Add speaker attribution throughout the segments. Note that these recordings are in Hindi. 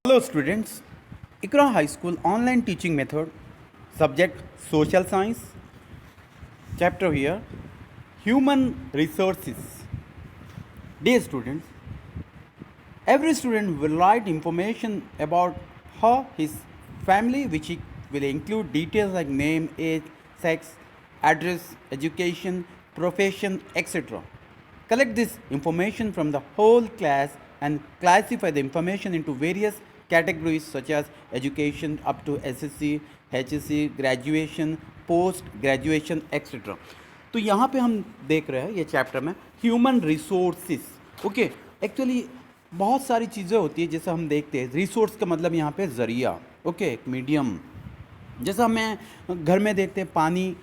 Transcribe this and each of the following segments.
Speaker 1: Hello students, Ikra High School online teaching method, subject social science, chapter here, human resources. Dear students, every student will write information about her, his family, which will include details like name, age, sex, address, education, profession, etc. Collect this information from the whole class and classify the information into various categories such as education up to SSC, HSC, graduation, post graduation etcetera. तो यहाँ पे हम देख रहे हैं ये चैप्टर में ह्यूमन रिसोर्सेस। ओके, एक्चुअली बहुत सारी चीज़ें होती है जैसे हम देखते हैं। रिसोर्स का मतलब यहाँ पे ज़रिया, ओके, एक मीडियम। जैसा हमें घर में देखते हैं पानी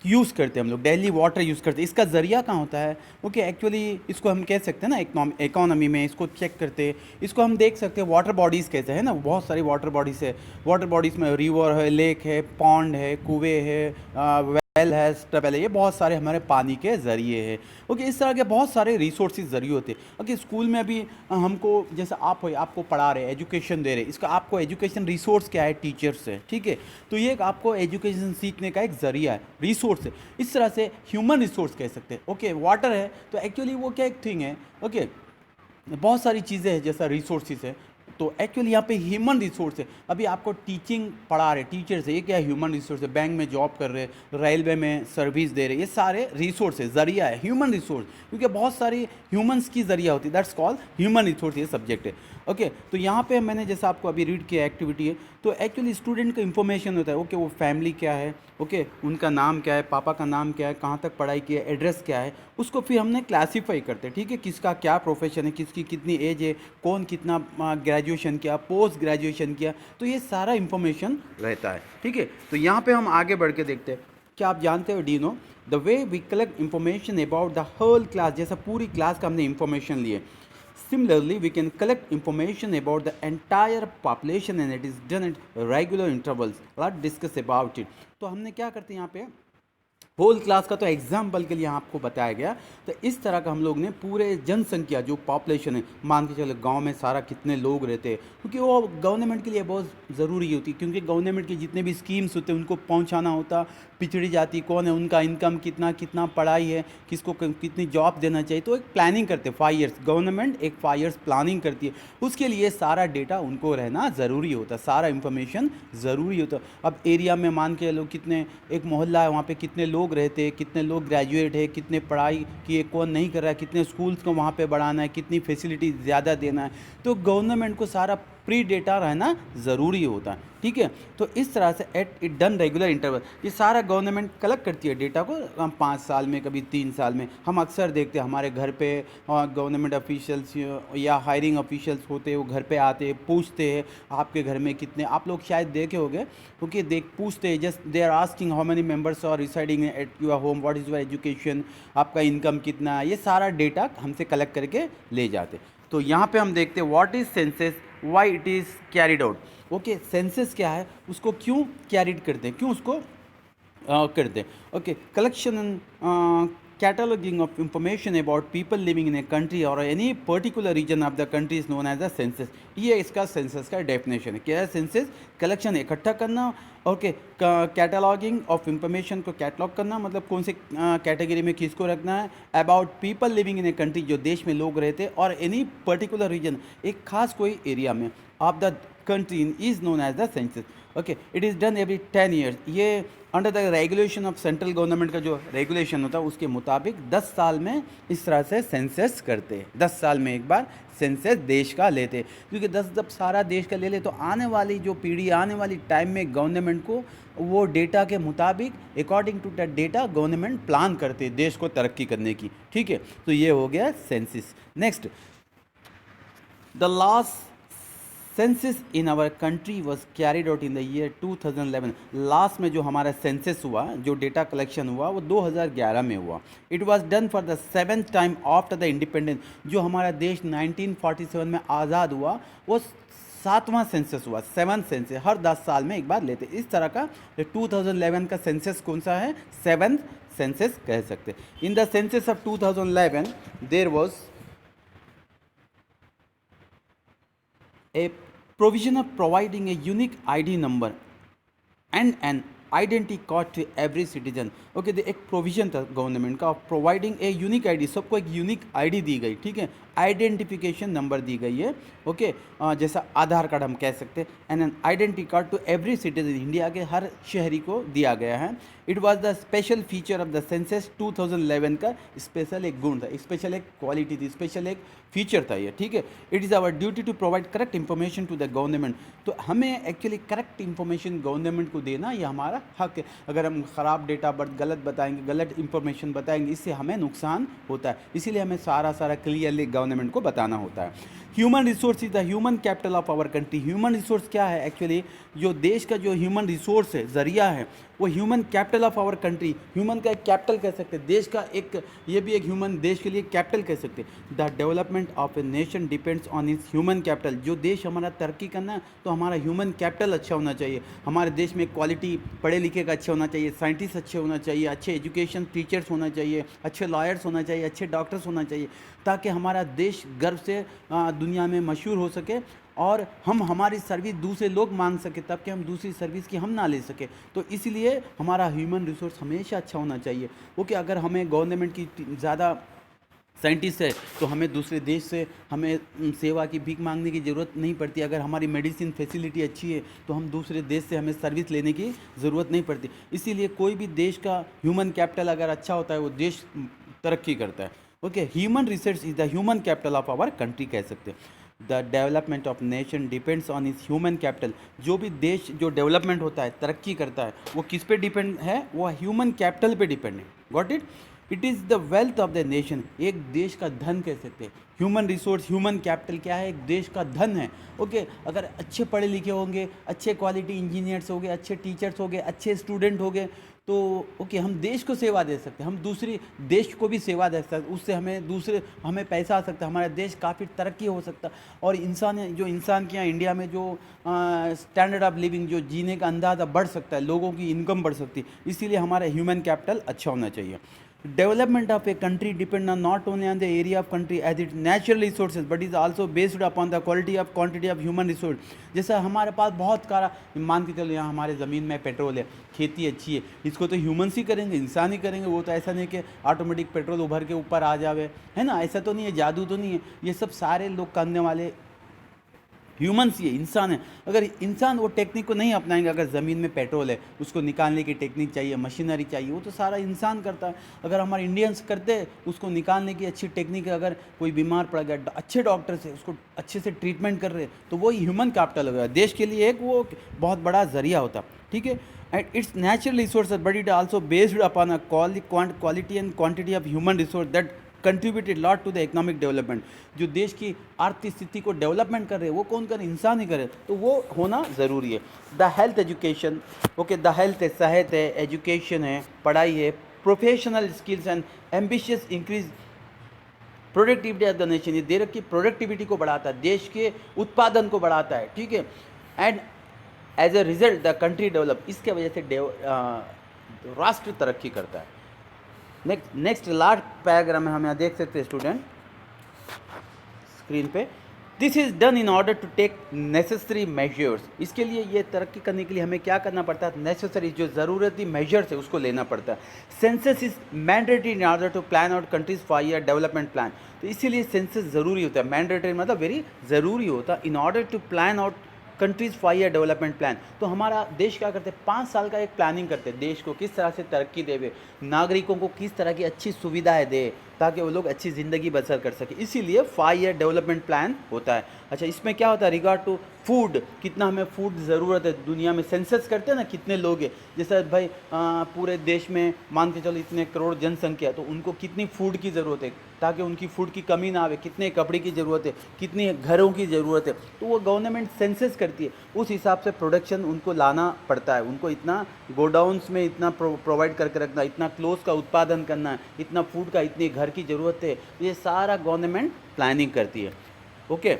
Speaker 1: यूज़ करते हैं, हम लोग डेली वाटर यूज़ करते हैं, इसका ज़रिया कहाँ होता है? ओके, एक्चुअली इसको हम कह सकते हैं ना, इकोनॉमी में इसको चेक करते हैं, इसको हम देख सकते हैं वाटर बॉडीज़ कैसे है ना, बहुत सारी वाटर बॉडीज़ है। वाटर बॉडीज़ में रिवर है, लेक है, पॉन्ड है, कुएँ है, वेल है, स्टबल है, ये बहुत सारे हमारे पानी के ज़रिए हैं। ओके, इस तरह के बहुत सारे रिसोर्सेज ज़रिए होते हैं। ओके, स्कूल में अभी हमको जैसे आप हो, आपको पढ़ा रहे हैं, एजुकेशन दे रहे हैं, इसका आपको एजुकेशन रिसोर्स क्या है? टीचर्स है, ठीक है। तो ये एक आपको एजुकेशन सीखने का एक ज़रिया है, रिसोर्स है। इस तरह से ह्यूमन रिसोर्स कह सकते हैं। ओके, वाटर है तो एक्चुअली वो क्या एक थिंग है। ओके, बहुत सारी चीज़ें हैं जैसा रिसोर्सेज है, तो एक्चुअली यहाँ पे ह्यूमन रिसोर्स है। अभी आपको टीचिंग पढ़ा रहे टीचर्स है, ये क्या है? ह्यूमन रिसोर्स है। बैंक में जॉब कर रहे, रेलवे में सर्विस दे रहे, ये सारे रिसोर्स है, ज़रिया है, ह्यूमन रिसोर्स। क्योंकि बहुत सारी ह्यूमंस की ज़रिया होती है, दैट्स कॉल्ड ह्यूमन रिसोर्स, ये सब्जेक्ट है। ओके, तो यहाँ पे मैंने जैसा आपको अभी रीड किया एक्टिविटी है, तो एक्चुअली स्टूडेंट का इन्फॉर्मेशन होता है। ओके, वो फैमिली क्या है, ओके, उनका नाम क्या है, पापा का नाम क्या है, कहाँ तक पढ़ाई की है, एड्रेस क्या है, उसको फिर हमने क्लासीफाई करते हैं, ठीक है। किसका क्या प्रोफेशन है, किसकी कितनी एज है, कौन कितना ग्रेजुएशन किया, पोस्ट ग्रेजुएशन किया, तो ये सारा इन्फॉर्मेशन रहता है, ठीक है। तो यहाँ पे हम आगे बढ़ के देखते हैं। क्या आप जानते हो, डी know the way we collect information about the whole class, जैसा पूरी क्लास का हमने इन्फॉर्मेशन लिए। Similarly, we can collect information about the entire population and it is done at regular intervals. Let's discuss about it. तो हमने क्या करते हैं यहाँ पे, होल क्लास का तो एग्जाम्पल के लिए आपको बताया गया। तो इस तरह का हम लोग ने पूरे जनसंख्या जो पॉपुलेशन है, मान के चलो गांव में सारा कितने लोग रहते हैं, क्योंकि वो गवर्नमेंट के लिए बहुत ज़रूरी होती है, क्योंकि गवर्नमेंट के जितने भी स्कीम्स होते हैं उनको पहुंचाना होता। पिछड़ी जाति कौन है, उनका इनकम कितना, कितना पढ़ाई है, किसको कितनी जॉब देना चाहिए, तो एक प्लानिंग करते हैं 5 ईयर्स। गवर्नमेंट एक 5 ईयर्स प्लानिंग करती है, उसके लिए सारा डेटा उनको रहना ज़रूरी होता है, सारा इन्फॉर्मेशन ज़रूरी होता है। अब एरिया में मान के चलो कितने, एक मोहल्ला है, वहाँ पे कितने लोग रहते हैं, कितने लोग ग्रेजुएट है, कितने पढ़ाई किए, कौन नहीं कर रहा है, कितने स्कूल्स को वहाँ पे बढ़ाना है, कितनी फैसिलिटी ज़्यादा देना है, तो गवर्नमेंट को सारा प्री डेटा रहना ज़रूरी होता है, ठीक है। तो इस तरह से at it done regular interval, ये सारा गवर्नमेंट कलेक्ट करती है डेटा को, हम 5 साल में, कभी 3 साल में। हम अक्सर देखते हैं हमारे घर पे गवर्नमेंट ऑफिशियल्स या हायरिंग ऑफिशियल्स होते हैं, वो घर पे आते हैं, पूछते हैं आपके घर में कितने, आप लोग शायद देखे होंगे, क्योंकि पूछते हैं, just they are asking how many members are residing at your home, what is your education, आपका इनकम कितना है, ये सारा डेटा हमसे कलेक्ट करके ले जाते। तो यहाँ पे हम देखते हैं what is census, why it is carried out. Okay, census क्या है, उसको क्यों कैरिड करते हैं, क्यों उसको करते हैं। Okay, collection and cataloging of information about people living in a country or any particular region of the country is known as a census. ये इसका सेंसस का डेफिनेशन है। क्या है सेंसस? कलेक्शन, इकट्ठा करना। ओके, कैटलॉगिंग ऑफ इंफॉर्मेशन को कैटलॉग करना, मतलब कौन से कैटेगरी में किसको रखना है। About people living in a country, जो देश में लोग रहते हैं, और एनी पर्टिकुलर रीजन, एक खास कोई एरिया में, of the country is known as the census. Okay, it is done every 10 years. ये under the regulation of central government का जो रेगुलेशन होता है उसके मुताबिक 10 साल में इस तरह से सेंसस करते हैं। 10 साल में एक बार सेंसस देश का लेते हैं, क्योंकि 10 जब सारा देश का ले ले तो आने वाली जो पीढ़ी, आने वाली टाइम में गवर्नमेंट को वो डेटा के मुताबिक, according to that data government plan करते हैं देश को तरक्की करने की, ठीक है। तो ये हो गया census. Next, the last census in our country was carried out in the year 2011। Last में जो हमारा सेंसस हुआ, जो डेटा कलेक्शन हुआ, वो 2011 में हुआ। It was done for the 7th time after the independence. जो हमारा देश 1947 में आज़ाद हुआ, वो 7वां सेंसस हुआ, 7th सेंसस। हर 10 साल में एक बार लेते। इस तरह का 2011 का सेंसस कौन सा है? 7th सेंसस कह सकते। In the census of 2011 there was a provision of providing a unique ID number and an identity card to every citizen. Okay, एक प्रोविजन था गवर्नमेंट का प्रोवाइडिंग ए यूनिक आईडी, सबको एक यूनिक आईडी दी गई, ठीक है, आइडेंटिफिकेशन नंबर दी गई है। ओके, जैसा आधार कार्ड हम कह सकते हैं, and an identity card to every citizen, India के हर शहरी को दिया गया है। It was the special feature of the census 2011 का स्पेशल एक गुण था, स्पेशल एक क्वालिटी थी, स्पेशल एक फीचर था ये, ठीक है। It is our duty to provide correct information to the government, तो हमें एक्चुअली करेक्ट इन्फॉर्मेशन गवर्नमेंट को देना ये हमारा हक है। अगर हम ख़राब डेट ऑफ बर्थ गलत बताएंगे, गलत इन्फॉर्मेशन बताएंगे, इससे हमें नुकसान होता है, इसीलिए हमें सारा क्लियरली गवर्नमेंट को बताना होता है। Human resource is the human capital of our country. Human resource क्या है एक्चुअली, जो देश का जो ह्यूमन रिसोर्स है, ज़रिया है, वो human capital of our country, human का एक कैपिटल कह सकते हैं, देश का एक, ये भी एक ह्यूमन, देश के लिए कैपिटल कह सकते हैं। The development of a nation depends on its human capital. जो देश हमारा तरक्की करना है तो हमारा ह्यूमन कैपिटल अच्छा होना चाहिए, हमारे देश में क्वालिटी पढ़े लिखे का अच्छा होना चाहिए, साइंटिस्ट अच्छे होना चाहिए, अच्छे एजुकेशन टीचर्स होना चाहिए, अच्छे लॉयर्स होना चाहिए, अच्छे डॉक्टर्स होना चाहिए, ताकि हमारा देश गर्व से दुनिया में मशहूर हो सके और हम हमारी सर्विस दूसरे लोग मांग सके, तब कि हम दूसरी सर्विस की हम ना ले सके। तो इसलिए हमारा ह्यूमन रिसोर्स हमेशा अच्छा होना चाहिए। ओके, अगर हमें गवर्नमेंट की ज़्यादा साइंटिस्ट है तो हमें दूसरे देश से हमें सेवा की भीख मांगने की ज़रूरत नहीं पड़ती। अगर हमारी मेडिसिन फैसिलिटी अच्छी है तो हम दूसरे देश से हमें सर्विस लेने की ज़रूरत नहीं पड़ती। इसीलिए कोई भी देश का ह्यूमन कैपिटल अगर अच्छा होता है वो देश तरक्की करता है। Okay, human resource is the human capital of our country कह सकते हैं। The development of nation depends on its human capital. जो भी देश जो डेवलपमेंट होता है, तरक्की करता है, वो किस पे डिपेंड है, वो ह्यूमन कैपिटल पे डिपेंड है। Got it? It is the wealth of the nation. एक देश का धन कह सकते हैं। ह्यूमन रिसोर्स, ह्यूमन कैपिटल क्या है, एक देश का धन है। ओके, अगर अच्छे पढ़े लिखे होंगे, अच्छे क्वालिटी इंजीनियर्स होंगे, अच्छे टीचर्स होंगे, अच्छे स्टूडेंट होंगे, तो ओके हम देश को सेवा दे सकते हैं, हम दूसरी देश को भी सेवा दे सकते हैं, उससे हमें पैसा आ सकता है, हमारा देश काफ़ी तरक्की हो सकता है। और इंसान के यहाँ इंडिया में जो स्टैंडर्ड ऑफ लिविंग, जो जीने का अंदाज़ा बढ़ सकता है, लोगों की इनकम बढ़ सकती है। इसीलिए हमारा ह्यूमन कैपिटल अच्छा होना चाहिए। Development of a country depend on not only on the area of country as its natural resources but is also based upon the quality of quantity of human resource। जैसा हमारे पास बहुत सारा, मान के चलो यहाँ हमारे ज़मीन में पेट्रोल है, खेती अच्छी है, इसको तो ह्यूमन्स ही करेंगे, इंसान ही करेंगे। वो तो ऐसा नहीं कि ऑटोमेटिक पेट्रोल उभर के ऊपर आ जावे, है ना, ऐसा तो नहीं है, जादू तो नहीं है। ये सब सारे लोग करने वाले ह्यूमन्स, ये इंसान है। अगर इंसान वो टेक्निक को नहीं अपनाएंगे, अगर ज़मीन में पेट्रोल है उसको निकालने की टेक्निक चाहिए, मशीनरी चाहिए, वो तो सारा इंसान करता है। अगर हमारे इंडियंस करते हैं उसको निकालने की अच्छी टेक्निक है, अगर कोई बीमार पड़ गया, अच्छे डॉक्टर से उसको अच्छे से ट्रीटमेंट कर रहे हैं, तो वो ह्यूमन कैपिटल हो गया देश के लिए, एक वो बहुत बड़ा ज़रिया होता। ठीक है, and its natural resource but it also based upon a quality and quantity of human resource that contributed lot to the economic development. जो देश की आर्थिक स्थिति को डेवलपमेंट कर रहे हैं वो कौन करे, इंसान ही करे, तो वो होना ज़रूरी है। The health education, okay, the health है, सेहत है, एजुकेशन है, पढ़ाई है, professional skills and ambitious increase productivity of the nation. ये देश की प्रोडक्टिविटी को बढ़ाता है, देश के उत्पादन को बढ़ाता है। ठीक है, and as a result the country develop, इसके वजह से राष्ट्र तरक्की करता है। नेक्स्ट लास्ट पैराग्राफ में हम यहाँ देख सकते हैं स्टूडेंट स्क्रीन पे, this is done in order to take necessary measures. इसके लिए ये तरक्की करने के लिए हमें क्या करना पड़ता है, नेसेसरी जो ज़रूरती मेजर्स है उसको लेना पड़ता है। Census is mandatory in order to plan out country's 5 year development plan. तो इसीलिए सेंसस ज़रूरी होता है, मैंडेटरी मतलब वेरी ज़रूरी होता है, in order to plan out country's 5 year development plan. तो हमारा देश क्या करते हैं, 5 साल का एक प्लानिंग करते हैं, देश को किस तरह से तरक्की देवे, नागरिकों को किस तरह की अच्छी सुविधाएं दे ताकि वो लोग अच्छी ज़िंदगी बसर कर सके, इसीलिए 5 ईयर डेवलपमेंट प्लान होता है। अच्छा, इसमें क्या होता है, रिगार्ड टू फूड, कितना हमें फूड ज़रूरत है दुनिया में, सेंसस करते हैं ना, कितने लोग हैं, जैसे भाई पूरे देश में मान के चलो इतने करोड़ जनसंख्या, तो उनको कितनी फूड की ज़रूरत है ताकि उनकी फूड की कमी ना आवे, कितने कपड़े की ज़रूरत है, कितनी घरों की ज़रूरत है, तो वो गवर्नमेंट सेंसस करती है, उस हिसाब से प्रोडक्शन उनको लाना पड़ता है, उनको इतना गोडाउन्स में इतना प्रोवाइड करके रखना, इतना क्लोथ का उत्पादन करना है, इतना फूड का इतने घर की ज़रूरत है, ये सारा गवर्नमेंट प्लानिंग करती है। ओके,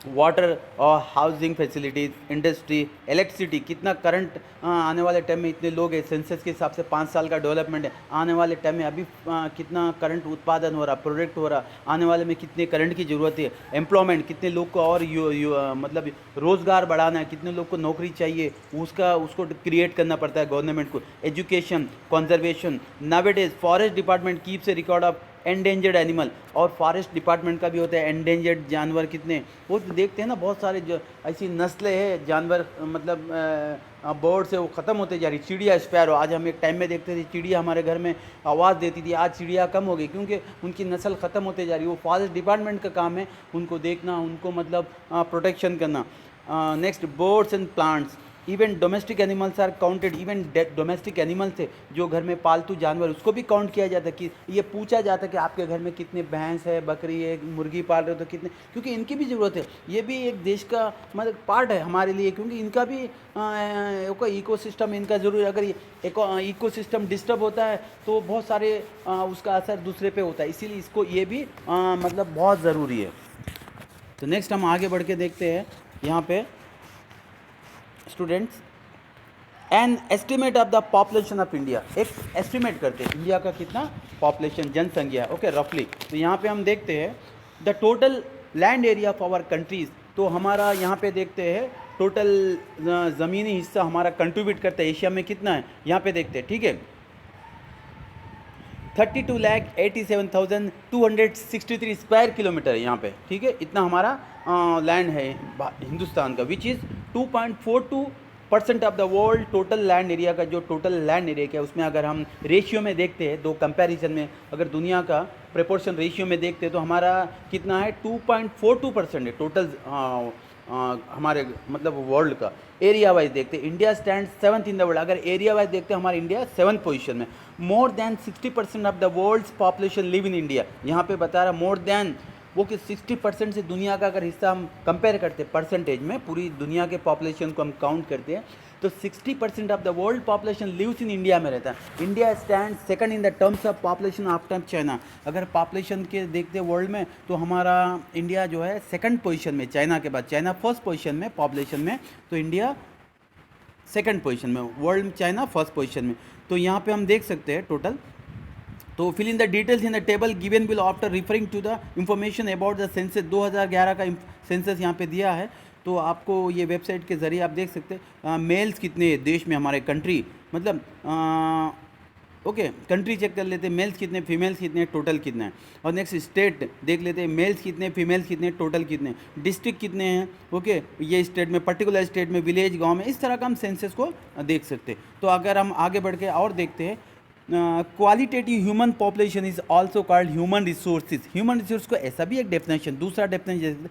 Speaker 1: वाटर और हाउसिंग फैसिलिटीज़, इंडस्ट्री, इलेक्ट्रिसिटी, कितना करंट आने वाले टाइम में इतने लोग हैं, सेंसस के हिसाब से 5 साल का डेवलपमेंट है, आने वाले टाइम में अभी कितना करंट उत्पादन हो रहा, प्रोडक्ट हो रहा, आने वाले में कितने करंट की ज़रूरत है, एम्प्लॉयमेंट, कितने लोग को और मतलब रोज़गार बढ़ाना है, कितने लोग को नौकरी चाहिए, उसको क्रिएट करना पड़ता है गवर्नमेंट को, education, conservation, nowadays forest department keeps a record of endangered animal, और फॉरेस्ट डिपार्टमेंट का भी होता है एंडेंजर्ड जानवर कितने, वो देखते हैं ना, बहुत सारे जो ऐसी नस्लें हैं जानवर, मतलब बर्ड से वो ख़त्म होते जा रही। चिड़िया, स्पैरो, आज हम एक टाइम में देखते थे चिड़िया हमारे घर में आवाज़ देती थी, आज चिड़िया कम हो गई क्योंकि उनकी नस्ल ख़त्म होते जा रही। वो फॉरेस्ट डिपार्टमेंट का काम है उनको देखना, उनको मतलब प्रोटेक्शन करना। Next, birds and plants, even domestic animals are counted, even domestic animals है जो घर में पालतू जानवर, उसको भी काउंट किया जाता है कि ये पूछा जाता है कि आपके घर में कितने भैंस है, बकरी है, मुर्गी पाल रहे हो तो कितने, क्योंकि इनकी भी ज़रूरत है। ये भी एक देश का मतलब पार्ट है हमारे लिए, क्योंकि इनका भी इकोसिस्टम इनका ज़रूरी है। अगर ये इकोसिस्टम डिस्टर्ब होता है तो बहुत सारे उसका असर दूसरे पे होता है, इसीलिए इसको ये भी मतलब बहुत ज़रूरी है। तो नेक्स्ट हम आगे बढ़ के देखते हैं यहाँ पे students, an estimate of the population of India, एक एस्टिमेट करते हैं इंडिया का कितना पॉपुलेशन, जनसंख्या, ओके, रफली। तो यहाँ पे हम देखते हैं the total land area of our countries, तो हमारा यहाँ पे देखते हैं टोटल ज़मीनी हिस्सा हमारा कंट्रीब्यूट करता है एशिया में कितना है, यहाँ पे देखते हैं, ठीक है। 32,87,263 स्क्वायर किलोमीटर है यहाँ पे, ठीक है, इतना हमारा लैंड है हिंदुस्तान का, which is 2.42% of the world total land area का। जो टोटल लैंड एरिया का है उसमें अगर हम रेशियो में देखते हैं, दो कंपैरिजन में, अगर दुनिया का प्रोपोर्शन रेशियो में देखते हैं तो हमारा कितना है, 2.42% है टोटल हमारे मतलब वर्ल्ड का। एरिया वाइज देखते हैं, India stand 7th in the world, अगर एरिया वाइज देखते हैं हमारा इंडिया 7th पोजीशन में। More than 60% of the world's population live in India, यहाँ पे बता रहा मोर देन, वो कि 60% से दुनिया का अगर हिस्सा हम कंपेयर करते हैं परसेंटेज में, पूरी दुनिया के पॉपुलेशन को हम काउंट करते हैं तो 60% of the world population lives in India में रहता है। India stand second in the terms of population after China, अगर पॉपुलेशन के देखते हैं वर्ल्ड में तो हमारा इंडिया जो है सेकंड पोजीशन में, चाइना के बाद। चाइना फर्स्ट पोजीशन में पॉपुलेशन में, तो इंडिया सेकंड पोजीशन में, वर्ल्ड चाइना फर्स्ट पोजीशन में। तो यहाँ पे हम देख सकते हैं टोटल, तो fill in the details in the table given below after referring to the information about the census. 2011 का सेंसस यहाँ पे दिया है, तो आपको ये वेबसाइट के ज़रिए आप देख सकते हैं मेल्स कितने देश में, हमारे कंट्री मतलब ओके, कंट्री चेक कर लेते हैं, मेल्स कितने, फीमेल्स कितने, टोटल कितना है। और नेक्स्ट स्टेट देख लेते हैं, मेल्स कितने, फीमेल्स कितने, टोटल कितने, डिस्ट्रिक्ट कितने हैं, ओके, ये स्टेट में, पर्टिकुलर स्टेट में, विलेज, गांव में, इस तरह का हम सेंसस को देख सकते हैं। तो अगर हम आगे बढ़ के और देखते हैं, qualitative human population is also called human resources. Human resource को ऐसा भी एक डेफिनेशन, दूसरा डेफिनेशन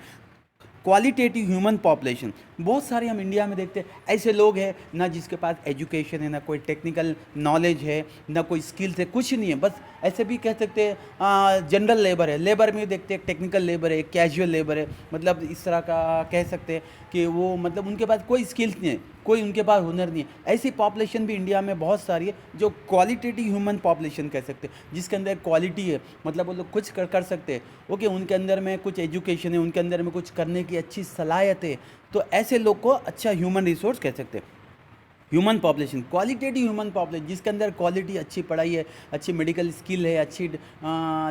Speaker 1: क्वालिटेटिव ह्यूमन पॉपुलेशन। बहुत सारे हम इंडिया में देखते हैं ऐसे लोग हैं ना जिसके पास एजुकेशन है, ना कोई टेक्निकल नॉलेज है, ना कोई स्किल्स है, कुछ नहीं है, बस ऐसे भी कह सकते हैं जनरल लेबर है। लेबर में देखते हैं टेक्निकल लेबर है, कैजुअल लेबर है, मतलब इस तरह का कह सकते हैं कि वो मतलब उनके पास कोई स्किल्स नहीं है, कोई उनके पास हुनर नहीं है। ऐसी पॉपुलेशन भी इंडिया में बहुत सारी है जो क्वालिटेटिव ह्यूमन पॉपुलेशन कह सकते हैं, जिसके अंदर क्वालिटी है, मतलब वो लोग कुछ कर सकते हैं, ओके, उनके अंदर में कुछ एजुकेशन है, उनके अंदर में कुछ करने की अच्छी सलाहियत है, तो ऐसे लोग को अच्छा ह्यूमन रिसोर्स कह सकते हैं। Human population, qualitative human population, जिसके अंदर क्वालिटी, अच्छी पढ़ाई है, अच्छी मेडिकल स्किल है, अच्छी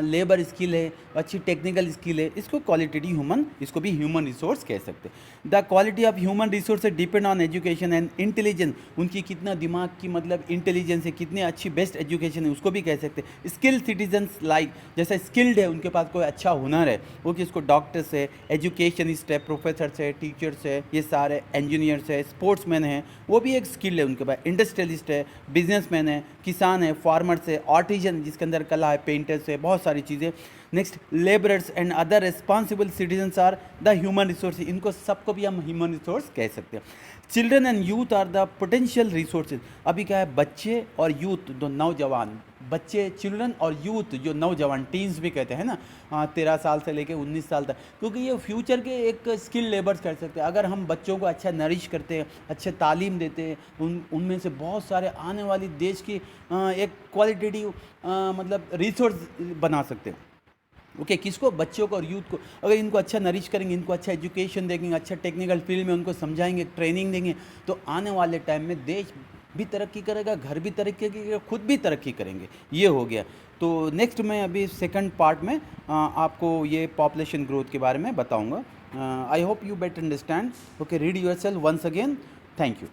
Speaker 1: लेबर स्किल है, अच्छी टेक्निकल स्किल है, इसको क्वालिटेटिव ह्यूमन, इसको भी ह्यूमन रिसोर्स कह सकते हैं। The quality of human resource depend on education and intelligence, उनकी कितना दिमाग की मतलब इंटेलिजेंस है, कितनी अच्छी बेस्ट एजुकेशन है, उसको भी कह सकते हैं। स्किल सिटीजन्स लाइक, जैसे स्किल्ड है, उनके पास कोई अच्छा हुनर है, वो कि इसको डॉक्टर्स है, एजुकेशनिस्ट है, प्रोफेसर्स है, टीचर्स है, ये सारे इंजीनियर्स है, स्पोर्ट्समैन है, वो भी एक स्किल है उनके पास, इंडस्ट्रियलिस्ट है, बिजनेसमैन है, किसान है, फार्मर्स है, आर्टिजन जिसके अंदर कला है, पेंटर्स है, बहुत सारी चीज़ें। Next, labourers and other responsible citizens are the human resource, इनको सबको भी हम ह्यूमन रिसोर्स कह सकते हैं। Children and youth are the potential resources, अभी क्या है, बच्चे और यूथ, दो नौजवान, बच्चे, चिल्ड्रन और यूथ, जो नौजवान, टीन्स भी कहते हैं ना, 13 साल से लेके 19 साल तक, क्योंकि ये फ्यूचर के एक स्किल लेबर्स कर सकते हैं। अगर हम बच्चों को अच्छा नरिश करते हैं, अच्छे तालीम देते हैं, उनमें से बहुत सारे आने वाली देश की एक क्वालिटेटिव मतलब रिसोर्स बना सकते हैं। ओके किसको, बच्चों को और यूथ को। अगर इनको अच्छा नरिश करेंगे, इनको अच्छा एजुकेशन देंगे, अच्छा टेक्निकल फील्ड में उनको समझाएंगे, ट्रेनिंग देंगे, तो आने वाले टाइम में देश भी तरक्की करेगा, घर भी तरक्की करेगा, खुद भी तरक्की करेंगे। ये हो गया। तो नेक्स्ट मैं अभी सेकंड पार्ट में आपको ये पॉपुलेशन ग्रोथ के बारे में बताऊंगा। I hope you better understand. Okay, read yourself once again. Thank you.